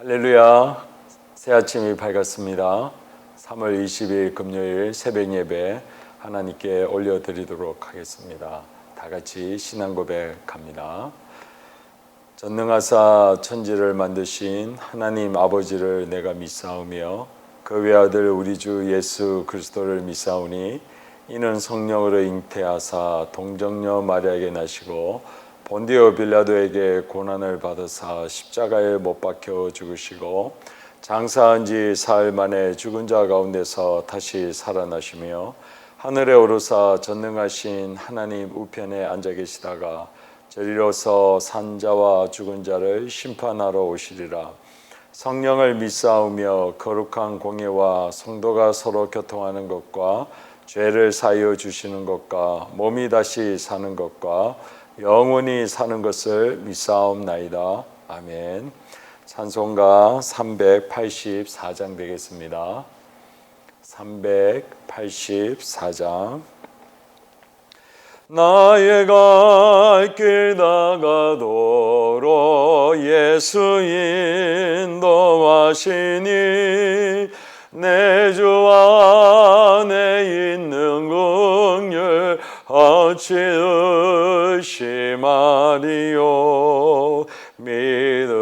할렐루야. 새 아침이 밝았습니다. 3월 20일 금요일 새벽 예배 하나님께 올려드리도록 하겠습니다. 다 같이 신앙 고백합니다. 전능하사 천지를 만드신 하나님 아버지를 내가 믿사오며 그 외아들 우리 주 예수 그리스도를 믿사오니 이는 성령으로 잉태하사 동정녀 마리아에게 나시고 본디오 빌라도에게 고난을 받으사 십자가에 못 박혀 죽으시고 장사한 지 사흘 만에 죽은 자 가운데서 다시 살아나시며 하늘에 오르사 전능하신 하나님 우편에 앉아 계시다가 저리로서 산 자와 죽은 자를 심판하러 오시리라. 성령을 믿사오며 거룩한 공예와 성도가 서로 교통하는 것과 죄를 사하여 주시는 것과 몸이 다시 사는 것과 영원히 사는 것을 믿사옵나이다. 아멘. 찬송가 384장 되겠습니다. 384장. 나의 갈 길 다가도록 예수 인도하시니 내 주 안에 있는 긍휼 어찌 의심하리요.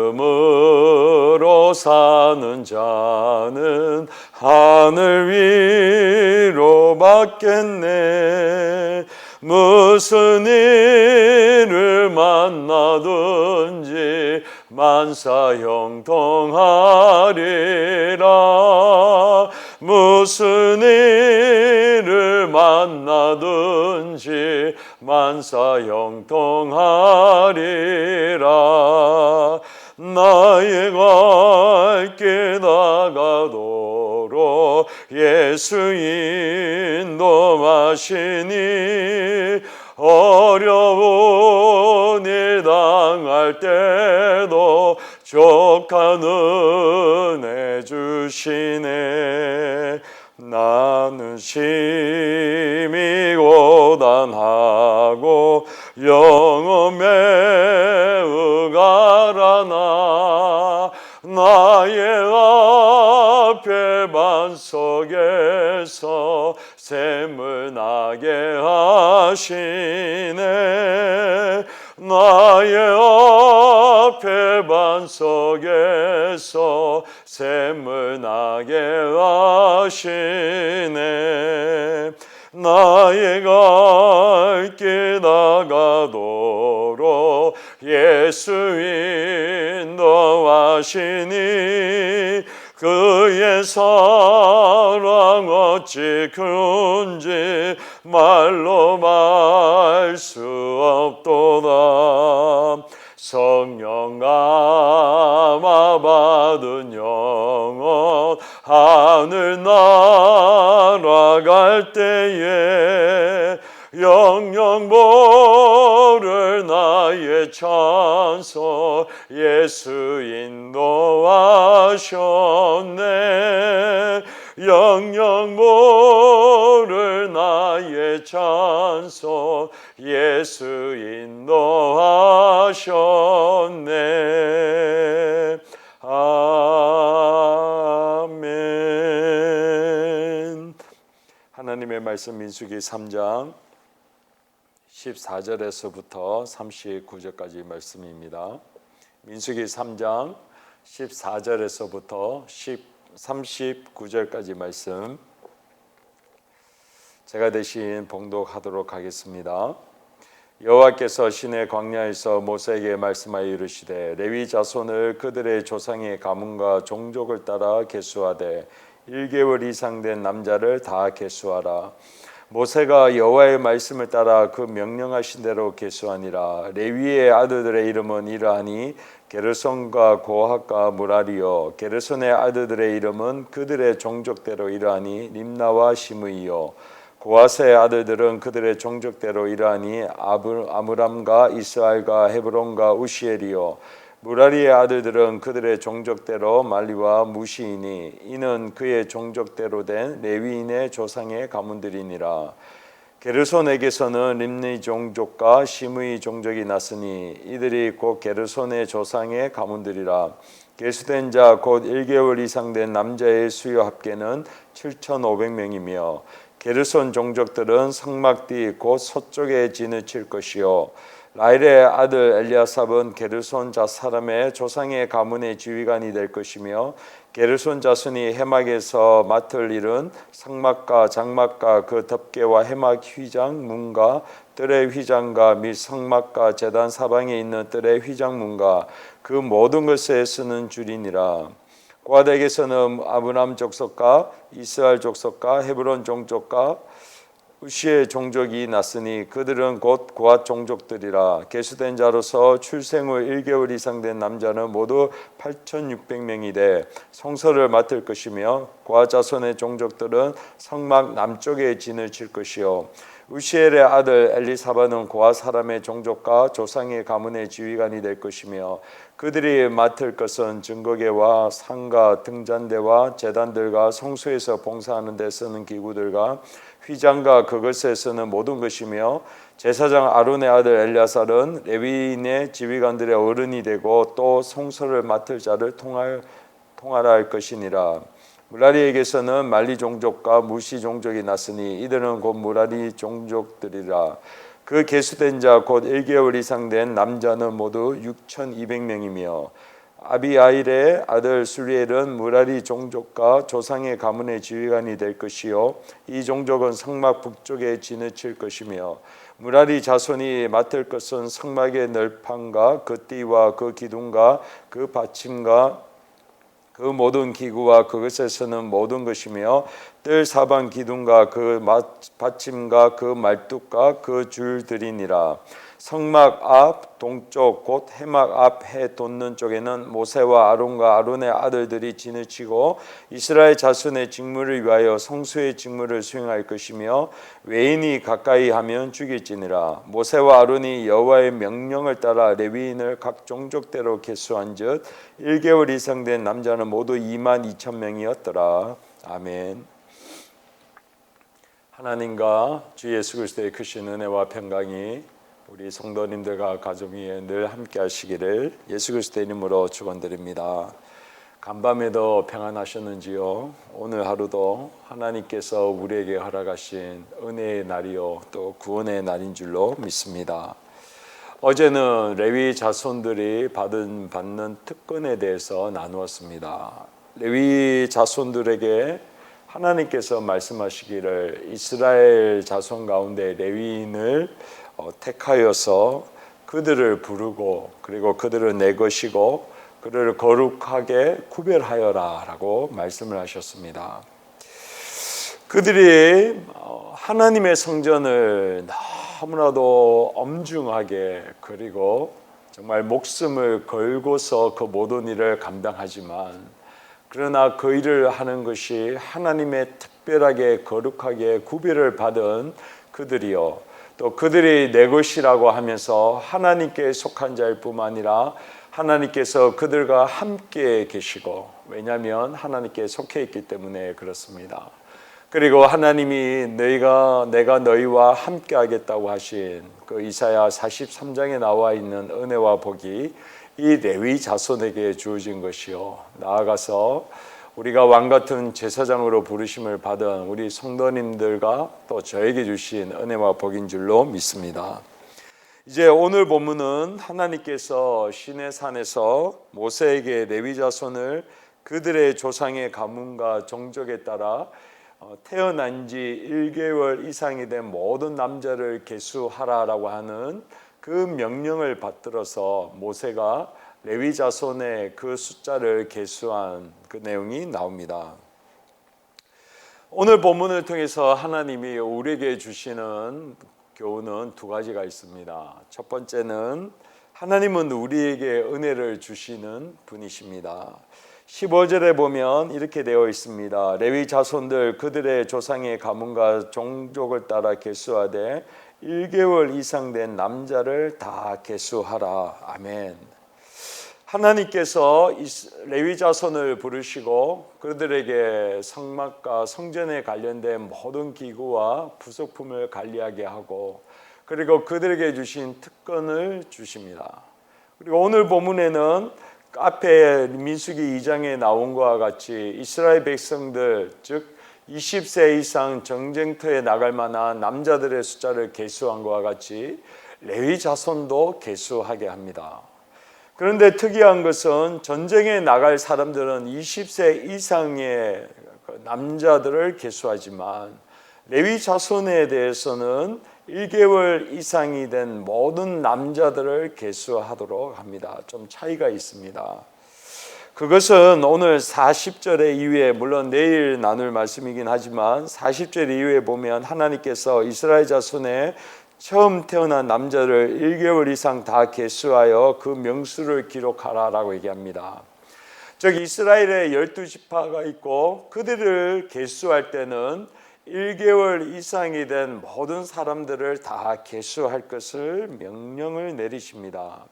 믿음으로 사는 자는 하늘 위로 받겠네. 무슨 일을 만나든지 만사 형통하리라. 무슨 일을 만나든지 만사 형통하리라. 나의 갈 길 다가도록 예수 인도하시니 어려운 일 당할 때도 족한 은혜 주시네. 나는 심히 고단하고 영혼 매우 가라나 나의 앞에 반석에서 샘을 나게 하시네. 나의 앞에 반석에서 샘을 나게 하시네. 나의 갈 길 다가도록 예수 인도하시니 그의 사랑 어찌 큰지 말로 말 수 없도다. 성령 감화 받은 영혼 하늘 날아갈 때에 영영 모를 나의 찬송 예수 인도하셨네. 영영 모를 나의 찬송 예수 인도하셨네. 아멘. 하나님의 말씀 민수기 3장 14절에서부터 39절까지 말씀입니다. 민수기 3장 14절에서부터 39절까지 말씀 제가 대신 봉독하도록 하겠습니다. 여호와께서 시내 광야에서 모세에게 말씀하여 이르시되 레위 자손을 그들의 조상의 가문과 종족을 따라 계수하되 1개월 이상 된 남자를 다 계수하라. 모세가 여호와의 말씀을 따라 그 명령하신 대로 계수하니라. 레위의 아들들의 이름은 이러하니 게르손과 고핫과 무라리요. 게르손의 아들들의 이름은 그들의 종족대로 이러하니 림나와 시므이요. 고핫의 아들들은 그들의 종족대로 이러하니 아므람과 이스라엘과 헤브론과 우시엘이요. 무라리의 아들들은 그들의 종족대로 말리와 무시이니 이는 그의 종족대로 된 레위인의 조상의 가문들이니라. 게르손에게서는 림니 종족과 시므이 종족이 났으니 이들이 곧 게르손의 조상의 가문들이라. 계수된 자 곧 1개월 이상 된 남자의 수요 합계는 7,500명이며 게르손 종족들은 성막뒤 곧 서쪽에 진을 칠 것이요 라일의 아들 엘리아삽은 게르손 자 사람의 조상의 가문의 지휘관이 될 것이며 게르손 자손이 해막에서 맡을 일은 성막과 장막과 그 덮개와 해막 휘장 문과 뜰의 휘장과 및 성막과 제단 사방에 있는 뜰의 휘장문과 그 모든 것에 쓰는 줄이니라. 고아덱에서는 아브람 족속과 이스라엘 족속과 헤브론 종족과 우시의 종족이 났으니 그들은 곧 고앗 종족들이라. 계수된 자로서 출생 후 1개월 이상 된 남자는 모두 8,600명이 돼 성소를 맡을 것이며 고앗 자손의 종족들은 성막 남쪽에 진을 칠 것이요 우시엘의 아들 엘리사바는 고앗 사람의 종족과 조상의 가문의 지휘관이 될 것이며 그들이 맡을 것은 증거계와 상과 등잔대와 제단들과 성소에서 봉사하는 데 쓰는 기구들과 휘장과 그것에 쓰는 모든 것이며 제사장 아론의 아들 엘리아살은 레위인의 지휘관들의 어른이 되고 또 성소를 맡을 자를 통하라 할 것이니라. 무라리에게서는 말리 종족과 무시 종족이 났으니 이들은 곧 무라리 종족들이라. 그 계수된 자 곧 1개월 이상 된 남자는 모두 6,200명이며 아비아일의 아들 수리엘은 무라리 종족과 조상의 가문의 지휘관이 될 것이요 이 종족은 성막 북쪽에 진을 칠 것이며 무라리 자손이 맡을 것은 성막의 널판과 그 띠와 그 기둥과 그 받침과 그 모든 기구와 그것에 쓰는 모든 것이며 뜰 사방 기둥과 그 받침과 그 말뚝과 그 줄들이니라. 성막 앞 동쪽 곧 해막 앞 해 돋는 쪽에는 모세와 아론과 아론의 아들들이 진을 치고 이스라엘 자손의 직무를 위하여 성소의 직무를 수행할 것이며 외인이 가까이 하면 죽일지니라. 모세와 아론이 여호와의 명령을 따라 레위인을 각 종족대로 계수한즉 1개월 이상 된 남자는 모두 22,000명이었더라. 아멘. 하나님과 주 예수 그리스도의 크신 은혜와 평강이 우리 성도님들과 가정 위에 늘 함께 하시기를 예수 그리스도의 이름으로 축원드립니다. 간밤에도 평안하셨는지요? 오늘 하루도 하나님께서 우리에게 허락하신 은혜의 날이요 또 구원의 날인 줄로 믿습니다. 어제는 레위 자손들이 받는 특권에 대해서 나누었습니다. 레위 자손들에게 하나님께서 말씀하시기를 이스라엘 자손 가운데 레위인을 택하여서 그들을 부르고 그리고 그들을 내 것이고 그들을 거룩하게 구별하여라 라고 말씀을 하셨습니다. 그들이 하나님의 성전을 너무나도 엄중하게 그리고 정말 목숨을 걸고서 그 모든 일을 감당하지만 그러나 그 일을 하는 것이 하나님의 특별하게 거룩하게 구별을 받은 그들이요 또 그들이 내 것이라고 하면서 하나님께 속한 자일 뿐만 아니라 하나님께서 그들과 함께 계시고 왜냐하면 하나님께 속해 있기 때문에 그렇습니다. 그리고 하나님이 내가 너희와 함께 하겠다고 하신 그 이사야 43장에 나와 있는 은혜와 복이 이 레위 자손에게 주어진 것이요 나아가서 우리가 왕같은 제사장으로 부르심을 받은 우리 성도님들과 또 저에게 주신 은혜와 복인 줄로 믿습니다. 이제 오늘 본문은 하나님께서 시내산에서 모세에게 레위 자손을 그들의 조상의 가문과 종족에 따라 태어난 지 1개월 이상이 된 모든 남자를 계수하라라고 하는 그 명령을 받들어서 모세가 레위 자손의 그 숫자를 계수한 그 내용이 나옵니다. 오늘 본문을 통해서 하나님이 우리에게 주시는 교훈은 두 가지가 있습니다. 첫 번째는 하나님은 우리에게 은혜를 주시는 분이십니다. 15절에 보면 이렇게 되어 있습니다. 레위 자손들 그들의 조상의 가문과 종족을 따라 계수하되 1개월 이상 된 남자를 다 계수하라. 아멘. 하나님께서 레위 자손을 부르시고 그들에게 성막과 성전에 관련된 모든 기구와 부속품을 관리하게 하고 그리고 그들에게 주신 특권을 주십니다. 그리고 오늘 본문에는 앞에 민수기 2장에 나온 것과 같이 이스라엘 백성들, 즉 20세 이상 전쟁터에 나갈 만한 남자들의 숫자를 계수한 것과 같이 레위 자손도 계수하게 합니다. 그런데 특이한 것은 전쟁에 나갈 사람들은 20세 이상의 남자들을 계수하지만 레위 자손에 대해서는 1개월 이상이 된 모든 남자들을 계수하도록 합니다. 좀 차이가 있습니다. 그것은 오늘 40절의 이후에, 물론 내일 나눌 말씀이긴 하지만 40절 이후에 보면 하나님께서 이스라엘 자손의 처음 태어난 남자를 1개월 이상 다 계수하여 그 명수를 기록하라라고 얘기합니다. 즉 이스라엘에 12지파가 있고 그들을 계수할 때는 1개월 이상이 된 모든 사람들을 다 계수할 것을 명령을 내리십니다.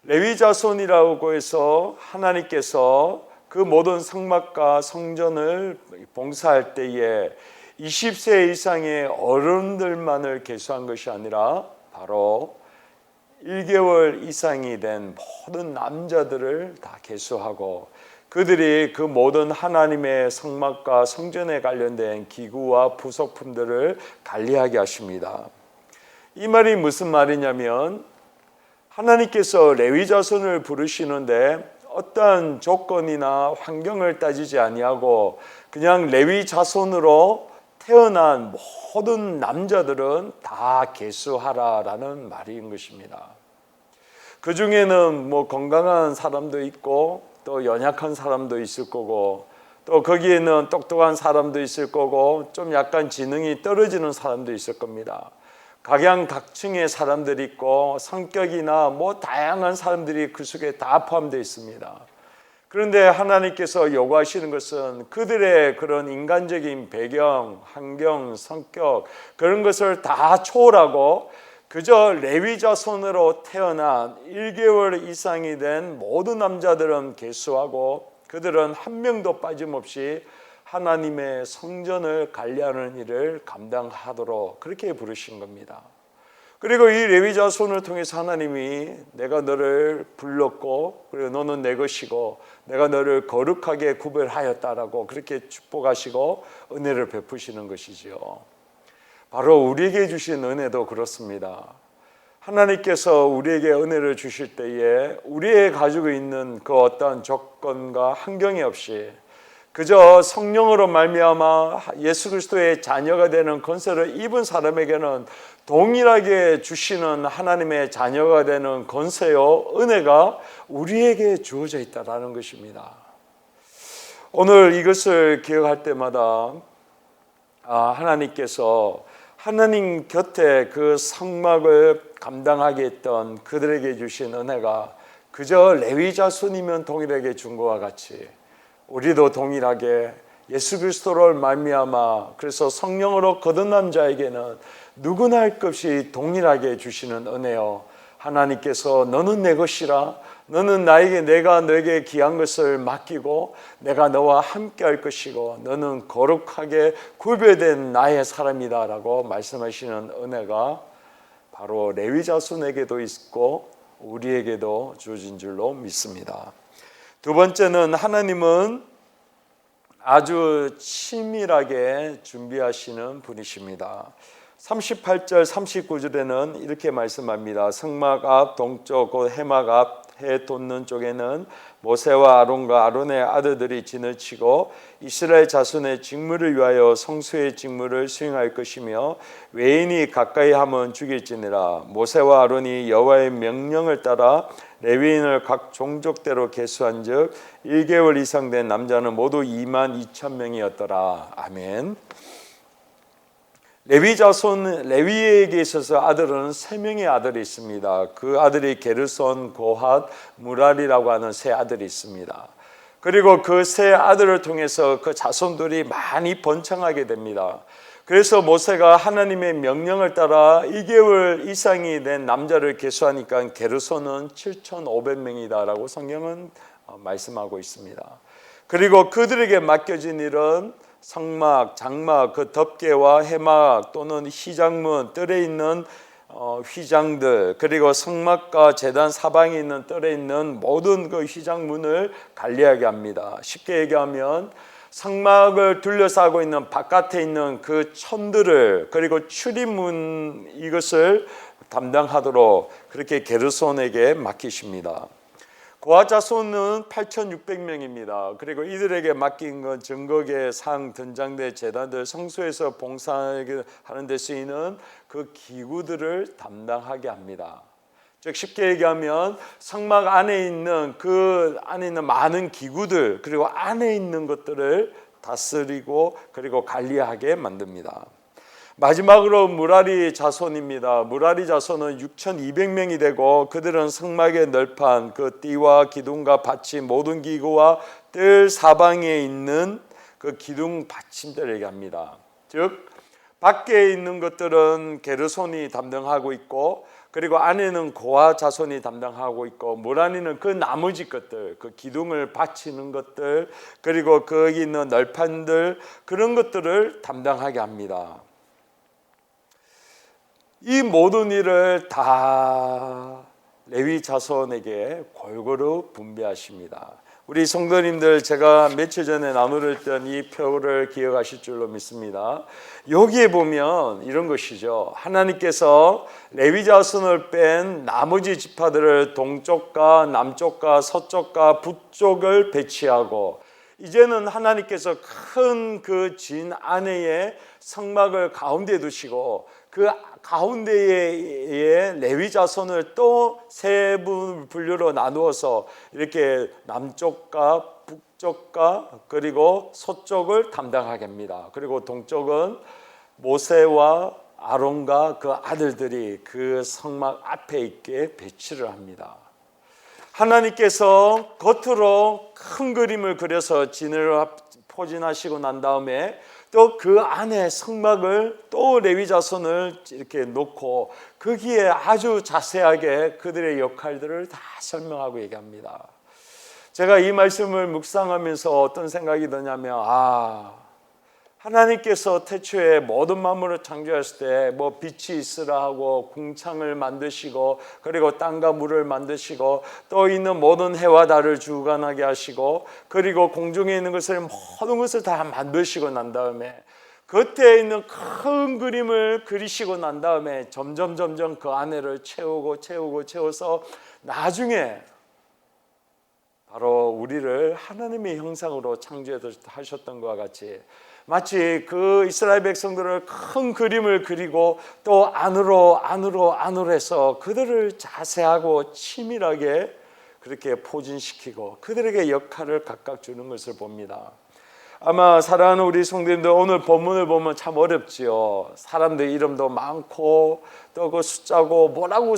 레위 자손이라고 해서 하나님께서 그 모든 성막과 성전을 봉사할 때에 20세 이상의 어른들만을 계수한 것이 아니라 바로 1개월 이상이 된 모든 남자들을 다 계수하고 그들이 그 모든 하나님의 성막과 성전에 관련된 기구와 부속품들을 관리하게 하십니다. 이 말이 무슨 말이냐면 하나님께서 레위 자손을 부르시는데 어떠한 조건이나 환경을 따지지 아니하고 그냥 레위 자손으로 태어난 모든 남자들은 다 계수하라라는 말인 것입니다. 그 중에는 건강한 사람도 있고 또 연약한 사람도 있을 거고 또 거기에는 똑똑한 사람도 있을 거고 좀 약간 지능이 떨어지는 사람도 있을 겁니다. 각양각층의 사람들이 있고 성격이나 다양한 사람들이 그 속에 다 포함되어 있습니다. 그런데 하나님께서 요구하시는 것은 그들의 그런 인간적인 배경, 환경, 성격 그런 것을 다 초월하고 그저 레위 자손으로 태어난 1개월 이상이 된 모든 남자들은 계수하고 그들은 한 명도 빠짐없이 하나님의 성전을 관리하는 일을 감당하도록 그렇게 부르신 겁니다. 그리고 이 레위 자손을 통해서 하나님이 내가 너를 불렀고 그리고 너는 내 것이고 내가 너를 거룩하게 구별하였다라고 그렇게 축복하시고 은혜를 베푸시는 것이지요. 바로 우리에게 주신 은혜도 그렇습니다. 하나님께서 우리에게 은혜를 주실 때에 우리의 가지고 있는 그 어떠한 조건과 환경이 없이 그저 성령으로 말미암아 예수 그리스도의 자녀가 되는 권세를 입은 사람에게는 동일하게 주시는 하나님의 자녀가 되는 권세요 은혜가 우리에게 주어져 있다는 것입니다. 오늘 이것을 기억할 때마다 하나님께서 하나님 곁에 그 성막을 감당하게 했던 그들에게 주신 은혜가 그저 레위 자손이면 동일하게 준 것과 같이 우리도 동일하게 예수 그리스도를 말미암아 그래서 성령으로 거듭난 자에게는 누구나 할 것 없이 동일하게 주시는 은혜요. 하나님께서 너는 내 것이라 너는 내가 너에게 귀한 것을 맡기고 내가 너와 함께 할 것이고 너는 거룩하게 구별된 나의 사람이다 라고 말씀하시는 은혜가 바로 레위 자손에게도 있고 우리에게도 주어진 줄로 믿습니다. 두 번째는 하나님은 아주 치밀하게 준비하시는 분이십니다. 38절 39절에는 이렇게 말씀합니다. 성막 앞 동쪽 곧 해막 앞 해 돋는 쪽에는 모세와 아론과 아론의 아들들이 진을 치고 이스라엘 자손의 직무를 위하여 성소의 직무를 수행할 것이며 외인이 가까이 하면 죽일지니라. 모세와 아론이 여호와의 명령을 따라 레위인을 각 종족대로 계수한즉 1개월 이상 된 남자는 모두 22,000명이었더라. 아멘. 레위 자손 레위에게 있어서 아들은 3명의 아들이 있습니다. 그 아들이 게르손, 고핫, 무랄이라고 하는 세 아들이 있습니다. 그리고 그 세 아들을 통해서 그 자손들이 많이 번창하게 됩니다. 그래서 모세가 하나님의 명령을 따라 2개월 이상이 된 남자를 계수하니까 게르손은 7,500명이다라고 성경은 말씀하고 있습니다. 그리고 그들에게 맡겨진 일은 성막, 장막, 그 덮개와 해막 또는 희장문, 뜰에 있는 휘장들, 그리고 성막과 제단 사방에 있는 뜰에 있는 모든 그 휘장문을 관리하게 합니다. 쉽게 얘기하면 성막을 둘러싸고 있는 바깥에 있는 그 천들을, 그리고 출입문, 이것을 담당하도록 그렇게 게르손에게 맡기십니다. 고아 자손은 8,600명입니다. 그리고 이들에게 맡긴 건 증거계, 상, 등장대, 제단들, 성소에서 봉사하는 데 쓰이는 그 기구들을 담당하게 합니다. 즉 쉽게 얘기하면 성막 안에 있는 그 안에 있는 많은 기구들, 그리고 안에 있는 것들을 다스리고 그리고 관리하게 만듭니다. 마지막으로 무라리 자손입니다. 무라리 자손은 6,200명이 되고 그들은 성막의 널판, 그 띠와 기둥과 받침, 모든 기구와 뜰 사방에 있는 그 기둥 받침들을 얘기합니다. 즉 밖에 있는 것들은 게르손이 담당하고 있고, 그리고 안에는 고아 자손이 담당하고 있고, 무라리는 그 나머지 것들, 그 기둥을 받치는 것들, 그리고 거기 있는 널판들, 그런 것들을 담당하게 합니다. 이 모든 일을 다 레위 자손에게 골고루 분배하십니다. 우리 성도님들, 제가 며칠 전에 나누었던 이 표를 기억하실 줄로 믿습니다. 여기에 보면 이런 것이죠. 하나님께서 레위 자손을 뺀 나머지 지파들을 동쪽과 남쪽과 서쪽과 북쪽을 배치하고, 이제는 하나님께서 큰 그 진 안에에 성막을 가운데 두시고, 그 가운데에 레위 자손을 또 세 분류로 나누어서 이렇게 남쪽과 북쪽과 그리고 서쪽을 담당하게 합니다. 그리고 동쪽은 모세와 아론과 그 아들들이 그 성막 앞에 있게 배치를 합니다. 하나님께서 겉으로 큰 그림을 그려서 진을 포진하시고 난 다음에 또 그 안에 성막을 또 레위 자손을 이렇게 놓고 거기에 아주 자세하게 그들의 역할들을 다 설명하고 얘기합니다. 제가 이 말씀을 묵상하면서 어떤 생각이 드냐면, 하나님께서 태초에 모든 만물을 창조했을 때 뭐 빛이 있으라 하고 궁창을 만드시고, 그리고 땅과 물을 만드시고, 또 있는 모든 해와 달을 주관하게 하시고, 그리고 공중에 있는 것을 모든 것을 다 만드시고 난 다음에 겉에 있는 큰 그림을 그리시고 난 다음에 점점 그 안에를 채워서 나중에 바로 우리를 하나님의 형상으로 창조하셨던 것과 같이, 마치 그 이스라엘 백성들을 큰 그림을 그리고 또 안으로 해서 그들을 자세하고 치밀하게 그렇게 포진시키고 그들에게 역할을 각각 주는 것을 봅니다. 아마 사랑하는 우리 성도님들, 오늘 본문을 보면 참 어렵지요. 사람들 이름도 많고 또 그 숫자고 뭐라고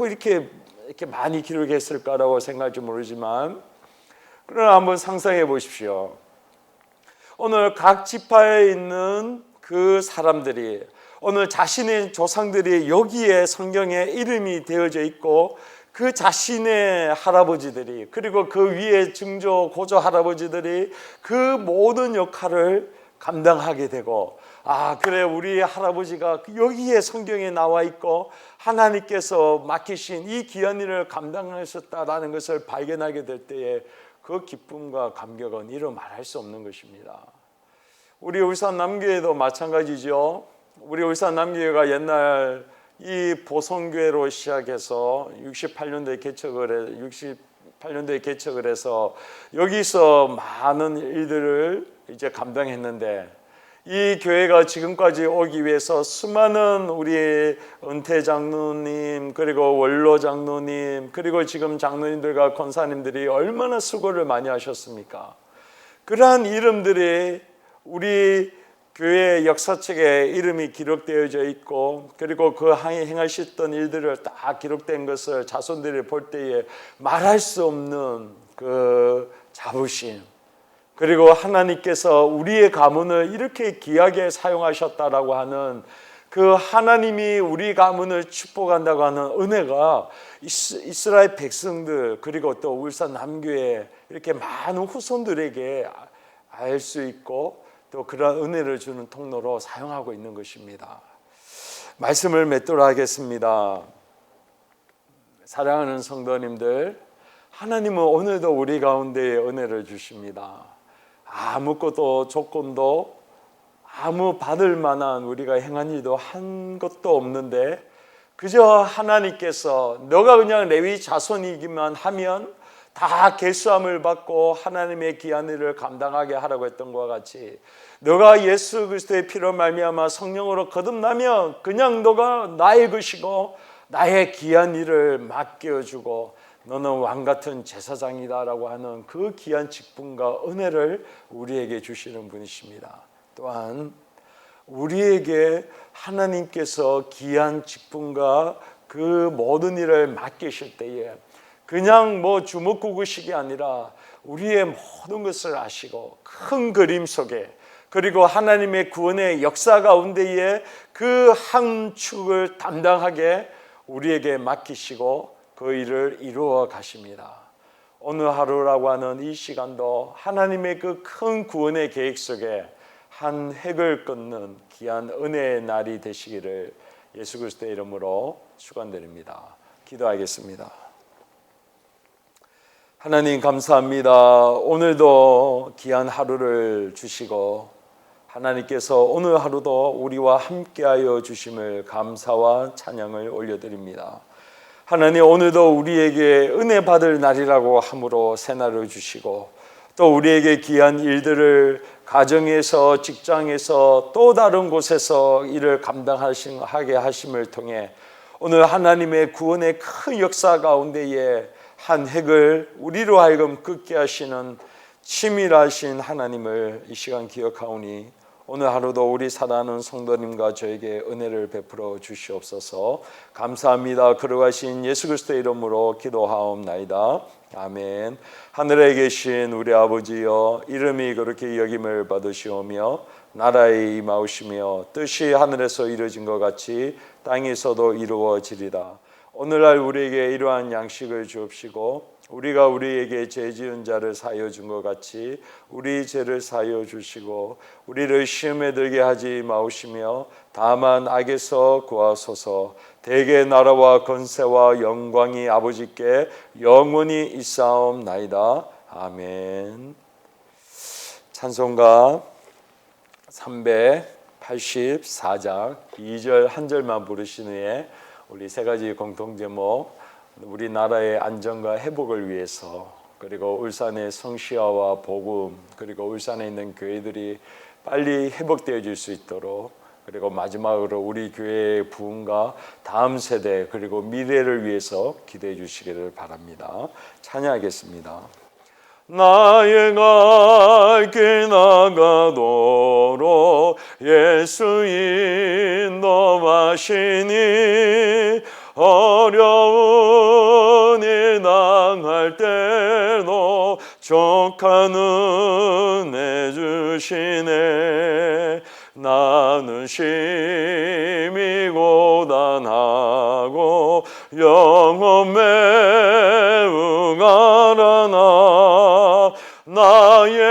이렇게 많이 기록했을까라고 생각할지 모르지만, 그러나 한번 상상해 보십시오. 오늘 각 지파에 있는 그 사람들이, 오늘 자신의 조상들이 여기에 성경에 이름이 되어져 있고, 그 자신의 할아버지들이, 그리고 그 위에 증조 고조 할아버지들이 그 모든 역할을 감당하게 되고, 그래, 우리 할아버지가 여기에 성경에 나와 있고 하나님께서 맡기신 이 귀한 일을 감당하셨다라는 것을 발견하게 될 때에 그 기쁨과 감격은 이루 말할 수 없는 것입니다. 우리 울산 남교회도 마찬가지죠. 우리 울산 남교회가 옛날 이 보성교회로 시작해서 68년도에 개척을 해서 여기서 많은 일들을 이제 감당했는데, 이 교회가 지금까지 오기 위해서 수많은 우리 은퇴 장로님, 그리고 원로 장로님, 그리고 지금 장로님들과 권사님들이 얼마나 수고를 많이 하셨습니까? 그러한 이름들이 우리 교회 역사책에 이름이 기록되어져 있고, 그리고 그 행하셨던 일들을 다 기록된 것을 자손들이 볼 때에 말할 수 없는 그 자부심, 그리고 하나님께서 우리의 가문을 이렇게 귀하게 사용하셨다라고 하는 그 하나님이 우리 가문을 축복한다고 하는 은혜가 이스라엘 백성들, 그리고 또 울산 남교회 이렇게 많은 후손들에게 알 수 있고 또 그런 은혜를 주는 통로로 사용하고 있는 것입니다. 말씀을 맺도록 하겠습니다. 사랑하는 성도님들, 하나님은 오늘도 우리 가운데 은혜를 주십니다. 아무것도 조건도 아무 받을 만한 우리가 행한 일도 한 것도 없는데 그저 하나님께서 너가 그냥 레위 자손이기만 하면 다 계수함을 받고 하나님의 귀한 일을 감당하게 하라고 했던 것과 같이 너가 예수 그리스도의 피로 말미암아 성령으로 거듭나면 그냥 너가 나의 것이고 나의 귀한 일을 맡겨주고 너는 왕같은 제사장이다라고 하는 그 귀한 직분과 은혜를 우리에게 주시는 분이십니다. 또한 우리에게 하나님께서 귀한 직분과 그 모든 일을 맡기실 때에 그냥 주먹구구식이 아니라 우리의 모든 것을 아시고 큰 그림 속에 그리고 하나님의 구원의 역사 가운데에 그 한 축을 담당하게 우리에게 맡기시고 그 일을 이루어 가십니다. 오늘 하루라고 하는 이 시간도 하나님의 그 큰 구원의 계획 속에 한 획을 끊는 귀한 은혜의 날이 되시기를 예수 그리스도의 이름으로 축원드립니다. 기도하겠습니다. 하나님 감사합니다. 오늘도 귀한 하루를 주시고 하나님께서 오늘 하루도 우리와 함께하여 주심을 감사와 찬양을 올려드립니다. 하나님 오늘도 우리에게 은혜 받을 날이라고 함으로 새날을 주시고 또 우리에게 귀한 일들을 가정에서 직장에서 또 다른 곳에서 일을 감당하게 하심을 통해 오늘 하나님의 구원의 큰 역사 가운데에 한 획을 우리로 하여금 긋게 하시는 치밀하신 하나님을 이 시간 기억하오니 오늘 하루도 우리 사랑하는 성도님과 저에게 은혜를 베풀어 주시옵소서. 감사합니다. 걸어가신 예수 그리스도의 이름으로 기도하옵나이다. 아멘. 하늘에 계신 우리 아버지여, 이름이 그렇게 여김을 받으시오며 나라에 임하오시며 뜻이 하늘에서 이루어진 것 같이 땅에서도 이루어지리라. 오늘날 우리에게 이러한 양식을 주옵시고 우리가 우리에게 죄 지은 자를 사하여 준 것 같이 우리 죄를 사하여 주시고 우리를 시험에 들게 하지 마옵시며 다만 악에서 구하소서. 대개 나라와 권세와 영광이 아버지께 영원히 있사옵나이다. 아멘. 찬송가 384장 2절 한 절만 부르신 후에 우리 세 가지 공통 제목, 우리나라의 안정과 회복을 위해서, 그리고 울산의 성시화와 복음, 그리고 울산에 있는 교회들이 빨리 회복되어질 수 있도록, 그리고 마지막으로 우리 교회의 부흥과 다음 세대 그리고 미래를 위해서 기도해 주시기를 바랍니다. 찬양하겠습니다. 나의 갈 길 나가도록 예수 인도하시니 어려운 일 당할 때도 족한 은혜 주시네. 나는 심히 고단하고 영혼 매우 가라나 나의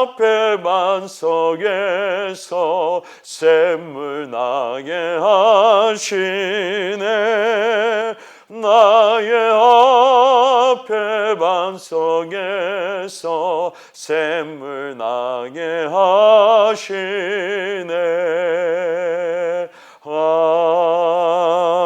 앞에 반석에서 샘물 나게 하시네. 나의 앞에 반석에서 샘물 나게 하시네.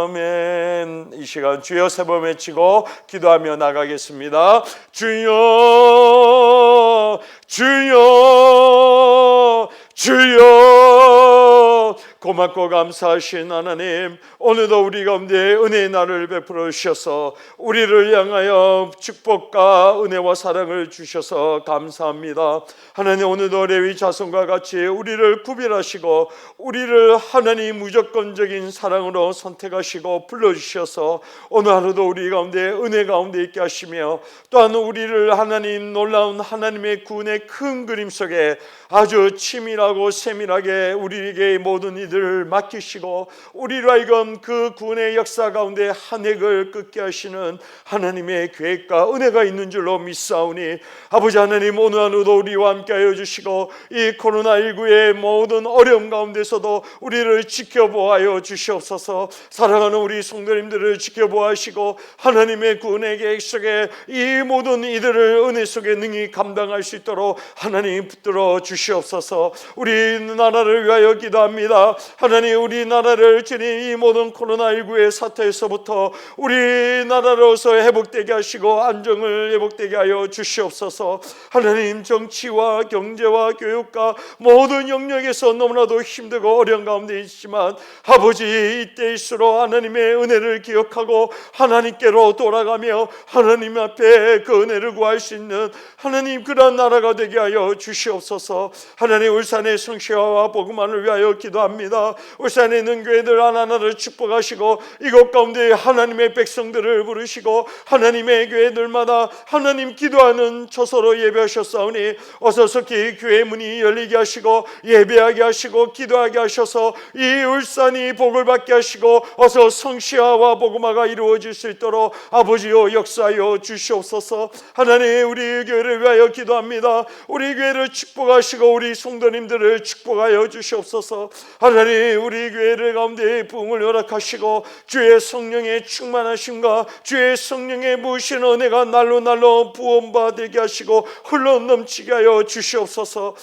아멘. 이 시간 주여 세 번 외치고 기도하며 나가겠습니다. 주여 주여 주여. 고맙고 감사하신 하나님, 오늘도 우리 가운데 은혜의 날을 베풀어 주셔서 우리를 향하여 축복과 은혜와 사랑을 주셔서 감사합니다. 하나님, 오늘도 레위 자손과 같이 우리를 구별하시고 우리를 하나님 무조건적인 사랑으로 선택하시고 불러주셔서 오늘 하루도 우리 가운데 은혜 가운데 있게 하시며 또한 우리를 하나님 놀라운 하나님의 구원의 큰 그림 속에 아주 치밀하고 세밀하게 우리에게 모든 이들을 맡기시고 우리로 하여금 그 구원의 역사 가운데 한 획을 긋게 하시는 하나님의 계획과 은혜가 있는 줄로 믿사오니 아버지 하나님, 오늘 하루도 우리와 함께 하여 주시고 이 코로나19의 모든 어려움 가운데서도 우리를 지켜보아여 주시옵소서. 사랑하는 우리 성도님들을 지켜보아시고 하나님의 구원의 계획 속에 이 모든 이들을 은혜 속에 능히 감당할 수 있도록 하나님 붙들어 주시옵소서. 우리나라를 위하여 기도합니다. 하나님, 우리나라를 주님 이 모든 코로나19의 사태에서부터 우리나라로서 회복되게 하시고 안정을 회복되게 하여 주시옵소서. 하나님, 정치와 경제와 교육과 모든 영역에서 너무나도 힘들고 어려운 가운데 있지만 아버지, 이때일수록 하나님의 은혜를 기억하고 하나님께로 돌아가며 하나님 앞에 그 은혜를 구할 수 있는 하나님, 그런 나라가 되게 하여 주시옵소서. 하나님, 울산의 성시화와 복음만을 위하여 기도합니다. 울산에 있는 교회들 하나하나를 축복하시고 이곳 가운데 하나님의 백성들을 부르시고 하나님의 교회들마다 하나님 기도하는 처소로 예배하셨사오니 어서 속히 교회 문이 열리게 하시고 예배하게 하시고 기도하게 하셔서 이 울산이 복을 받게 하시고 어서 성시화와 복음화가 이루어질 수 있도록 아버지여 역사하여 주시옵소서. 하나님, 우리 교회를 위하여 기도합니다. 우리 교회를 축복하시고 우리 성도님들을 축복하여 주시옵소서. 하나님, 우리 교회를 가운데 부흥을 허락하시고 주의 성령의 충만하심과 주의 성령의 부으신 은혜가 날로 날로 부원받게 하시고 흘러 넘치게 하여 주시옵소서.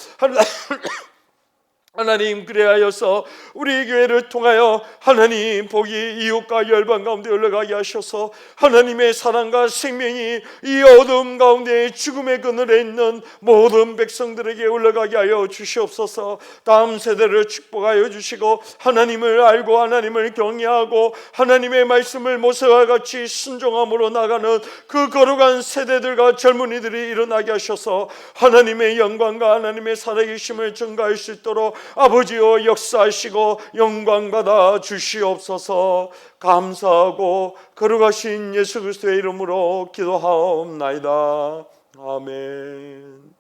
하나님, 그래하여서 우리 교회를 통하여 하나님 복이 이웃과 열방 가운데 흘러가게 하셔서 하나님의 사랑과 생명이 이 어둠 가운데 죽음의 그늘에 있는 모든 백성들에게 흘러가게 하여 주시옵소서. 다음 세대를 축복하여 주시고 하나님을 알고 하나님을 경외하고 하나님의 말씀을 모세와 같이 순종함으로 나가는 그 거룩한 세대들과 젊은이들이 일어나게 하셔서 하나님의 영광과 하나님의 살아계심을 증가할 수 있도록 아버지여 역사하시고 영광 받아 주시옵소서. 감사하고 거룩하신 예수 그리스도의 이름으로 기도하옵나이다. 아멘.